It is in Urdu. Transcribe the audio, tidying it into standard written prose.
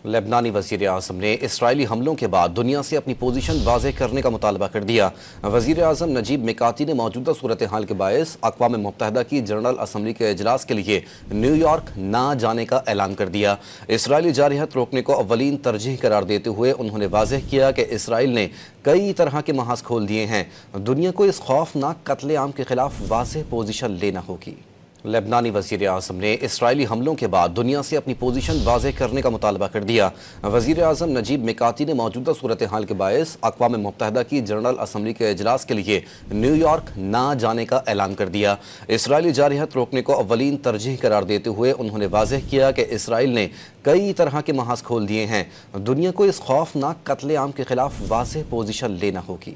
لبنانی وزیر اعظم نے اسرائیلی حملوں کے بعد دنیا سے اپنی پوزیشن واضح کرنے کا مطالبہ کر دیا۔ وزیر اعظم نجیب میقاتی نے موجودہ صورتحال کے باعث اقوام متحدہ کی جنرل اسمبلی کے اجلاس کے لیے نیو یارک نہ جانے کا اعلان کر دیا۔ اسرائیلی جارحیت روکنے کو اولین ترجیح قرار دیتے ہوئے انہوں نے واضح کیا کہ اسرائیل نے کئی طرح کے محاذ کھول دیے ہیں، دنیا کو اس خوفناک قتل عام کے خلاف واضح پوزیشن لینا ہوگی۔ لبنانی وزیر اعظم نے اسرائیلی حملوں کے بعد دنیا سے اپنی پوزیشن واضح کرنے کا مطالبہ کر دیا۔ وزیر اعظم نجیب میقاتی نے موجودہ صورتحال کے باعث اقوام متحدہ کی جنرل اسمبلی کے اجلاس کے لیے نیو یارک نہ جانے کا اعلان کر دیا۔ اسرائیلی جارحیت روکنے کو اولین ترجیح قرار دیتے ہوئے انہوں نے واضح کیا کہ اسرائیل نے کئی طرح کے محاذ کھول دیے ہیں، دنیا کو اس خوفناک قتل عام کے خلاف واضح پوزیشن لینا ہوگی۔